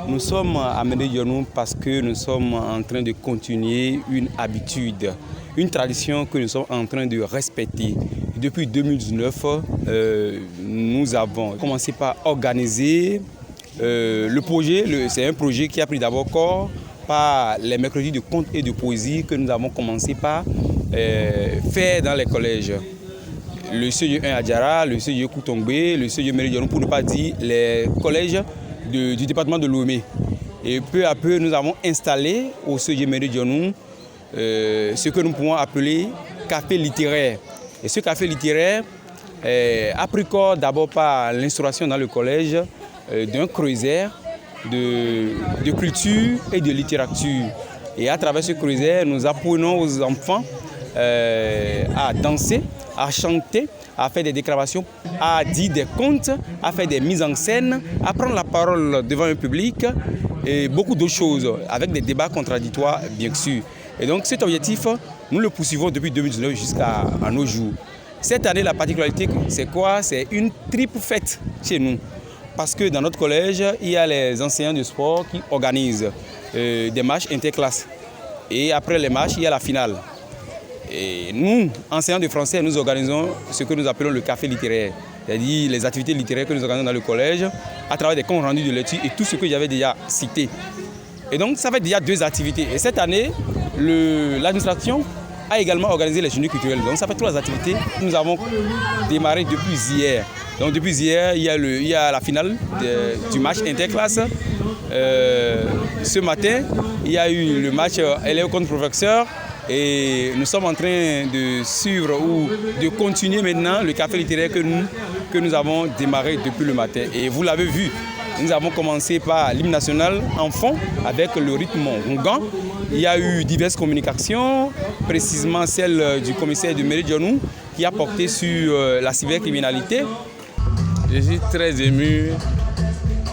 Nous sommes à Médé-Dionou parce que nous sommes en train de continuer une habitude, une tradition que nous sommes en train de respecter. Depuis 2019, nous avons commencé par organiser le projet. C'est un projet qui a pris d'abord corps par les mercredis de contes et de poésie que nous avons commencé par faire dans les collèges. Le CE1 à Diara, le CE Koutombé, le CE Médé-Dionou, pour ne pas dire les collèges du département de Lomé. Et peu à peu, nous avons installé au CE Médé-Dionou ce que nous pouvons appeler café littéraire. Et ce café littéraire a pris corps d'abord par l'instauration dans le collège d'un creuset de culture et de littérature. Et à travers ce creuset, nous apprenons aux enfants à danser, à chanter, à faire des déclamations, à dire des contes, à faire des mises en scène, à prendre la parole devant un public et beaucoup d'autres choses, avec des débats contradictoires bien sûr. Et donc cet objectif, nous le poursuivons depuis 2019 jusqu'à nos jours. Cette année, la particularité, c'est quoi? C'est une triple fête chez nous. Parce que dans notre collège, il y a les enseignants de sport qui organisent des matchs interclasses. Et après les matchs, il y a la finale. Et nous, enseignants de français, nous organisons ce que nous appelons le café littéraire. C'est-à-dire les activités littéraires que nous organisons dans le collège, à travers des comptes rendus de lecture et tout ce que j'avais déjà cité. Et donc, ça fait déjà 2 activités. Et cette année, l'administration a également organisé les journées culturelles. Donc, ça fait 3 activités. Nous avons démarré depuis hier. Donc, depuis hier, il y a la finale du match interclasse. Ce matin, il y a eu le match élève contre professeur. Et nous sommes en train de suivre ou de continuer maintenant le café littéraire que nous avons démarré depuis le matin. Et vous l'avez vu, nous avons commencé par l'hymne national en fond avec le rythme rougan. Il y a eu diverses communications, précisément celle du commissaire de Médé-Dionou qui a porté sur la cybercriminalité. Je suis très ému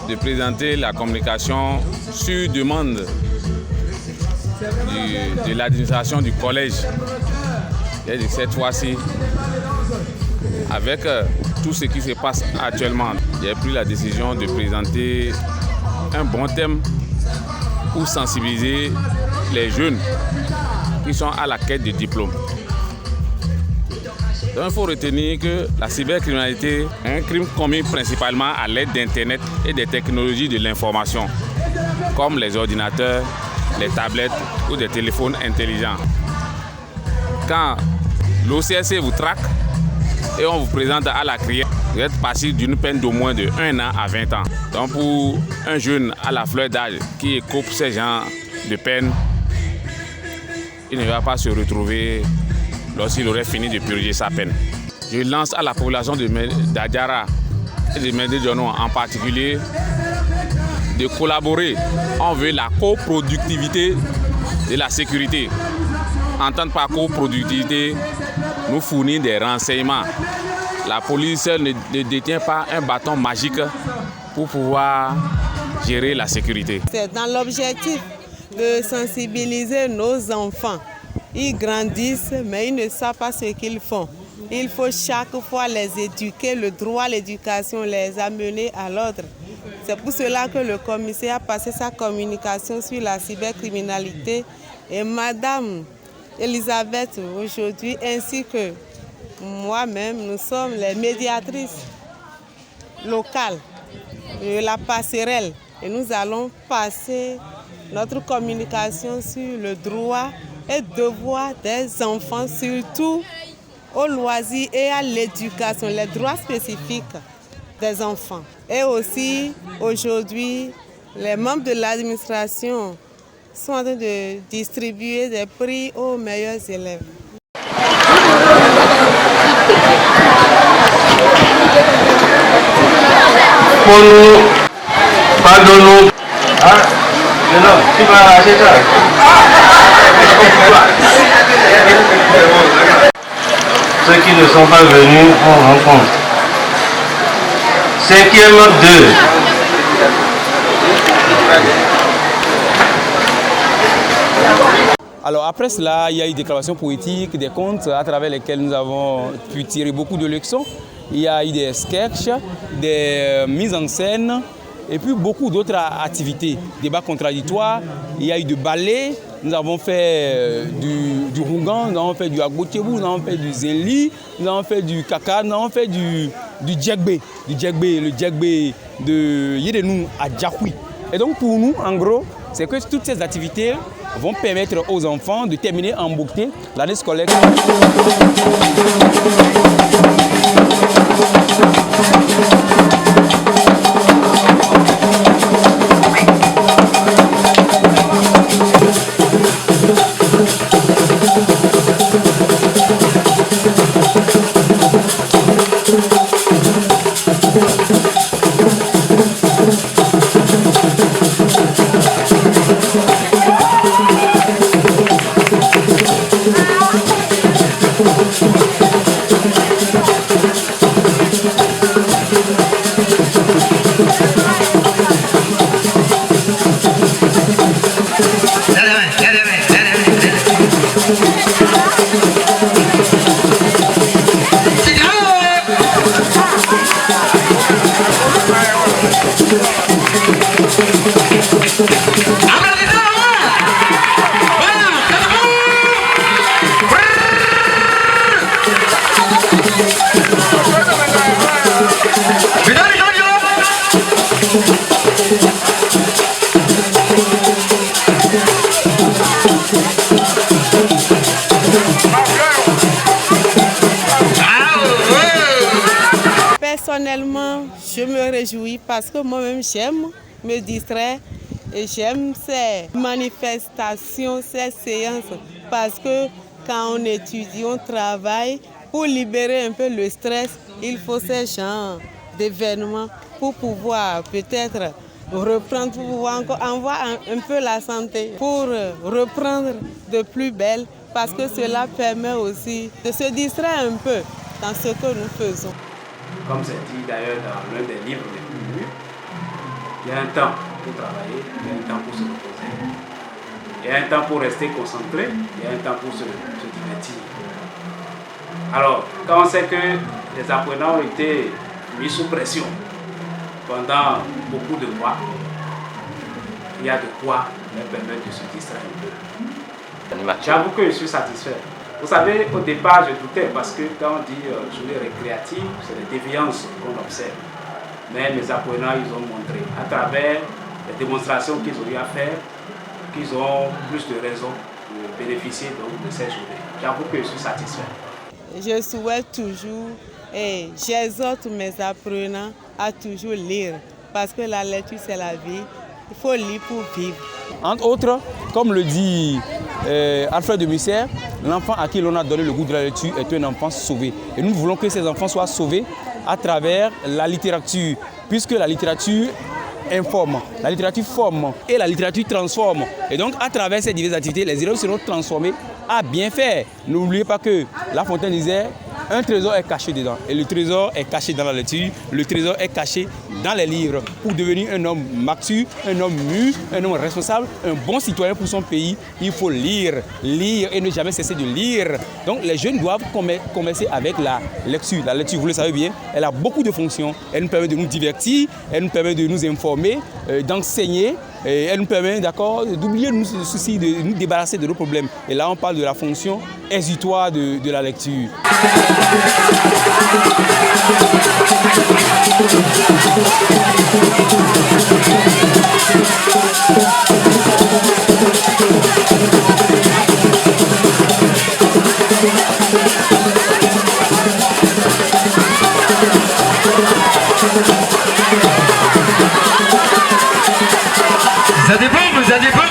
de présenter la communication sur demande de l'administration du collège. Et cette fois-ci, avec tout ce qui se passe actuellement, j'ai pris la décision de présenter un bon thème pour sensibiliser les jeunes qui sont à la quête de diplôme. Donc il faut retenir que la cybercriminalité est un crime commis principalement à l'aide d'Internet et des technologies de l'information, comme les ordinateurs, les tablettes ou des téléphones intelligents. Quand l'OCSC vous traque et on vous présente à la criée, vous êtes passible d'une peine d'au moins de 1 an à 20 ans. Donc pour un jeune à la fleur d'âge qui écope ces genres de peine, il ne va pas se retrouver lorsqu'il aurait fini de purger sa peine. Je lance à la population d'Adiara et de Médé-Dionou en particulier de collaborer. On veut la coproductivité de la sécurité. Entendre par coproductivité, nous fournir des renseignements. La police ne détient pas un bâton magique pour pouvoir gérer la sécurité. C'est dans l'objectif de sensibiliser nos enfants. Ils grandissent, mais ils ne savent pas ce qu'ils font. Il faut chaque fois les éduquer, le droit à l'éducation, les amener à l'ordre. C'est pour cela que le commissaire a passé sa communication sur la cybercriminalité. Et Madame Elisabeth, aujourd'hui, ainsi que moi-même, nous sommes les médiatrices locales de la passerelle. Et nous allons passer notre communication sur le droit et devoir des enfants, surtout au loisir et à l'éducation, les droits spécifiques des enfants. Et aussi, aujourd'hui, les membres de l'administration sont en train de distribuer des prix aux meilleurs élèves. Pardonne-nous. Non, tu vas acheter ça. Ceux qui ne sont pas venus, on rencontre. 5e 2. Alors après cela, il y a eu des déclarations poétiques, des contes à travers lesquels nous avons pu tirer beaucoup de leçons. Il y a eu des sketchs, des mises en scène et puis beaucoup d'autres activités. Débats contradictoires, il y a eu du ballet, nous avons fait du rougan, nous avons fait du agbotebou, nous avons fait du zenli, nous avons fait du kaka, nous avons fait du djegbe, le djegbe de Yedenou à Djakoui. Et donc pour nous, en gros, c'est que toutes ces activités vont permettre aux enfants de terminer en beauté l'année scolaire. Personnellement, je me réjouis parce que moi-même j'aime me distraire et j'aime ces manifestations, ces séances parce que quand on étudie, on travaille, pour libérer un peu le stress, il faut ces genres d'événements pour pouvoir peut-être reprendre, pour pouvoir encore avoir un peu la santé, pour reprendre de plus belle parce que cela permet aussi de se distraire un peu dans ce que nous faisons. Comme c'est dit d'ailleurs dans l'un des livres les plus lus, il y a un temps pour travailler, il y a un temps pour se reposer, il y a un temps pour rester concentré, il y a un temps pour se divertir. Alors, quand on sait que les apprenants ont été mis sous pression pendant beaucoup de mois, il y a de quoi leur permettre de se distraire un peu. J'avoue que je suis satisfait. Vous savez, au départ, je doutais parce que quand on dit journée récréative, c'est des déviances qu'on observe. Mais mes apprenants, ils ont montré à travers les démonstrations qu'ils ont eu à faire qu'ils ont plus de raisons de bénéficier donc, de ces journées. J'avoue que je suis satisfait. Je souhaite toujours et j'exhorte mes apprenants à toujours lire parce que la lecture, c'est la vie. Il faut lire pour vivre. Entre autres, comme le dit Alfred de Musset, l'enfant à qui l'on a donné le goût de la lecture est un enfant sauvé. Et nous voulons que ces enfants soient sauvés à travers la littérature, puisque la littérature informe, la littérature forme et la littérature transforme. Et donc, à travers ces diverses activités, les élèves seront transformés à bien faire. N'oubliez pas que La Fontaine disait un trésor est caché dedans. Et le trésor est caché dans la lecture, le trésor est caché dans les livres. Pour devenir un homme mature, un homme mûr, un homme responsable, un bon citoyen pour son pays, il faut lire et ne jamais cesser de lire. Donc les jeunes doivent commencer avec la lecture. La lecture, vous le savez bien, elle a beaucoup de fonctions. Elle nous permet de nous divertir, elle nous permet de nous informer, d'enseigner. Et elle nous permet d'oublier nos soucis, de nous débarrasser de nos problèmes. Et là, on parle de la fonction exutoire de la lecture. Ça dépend.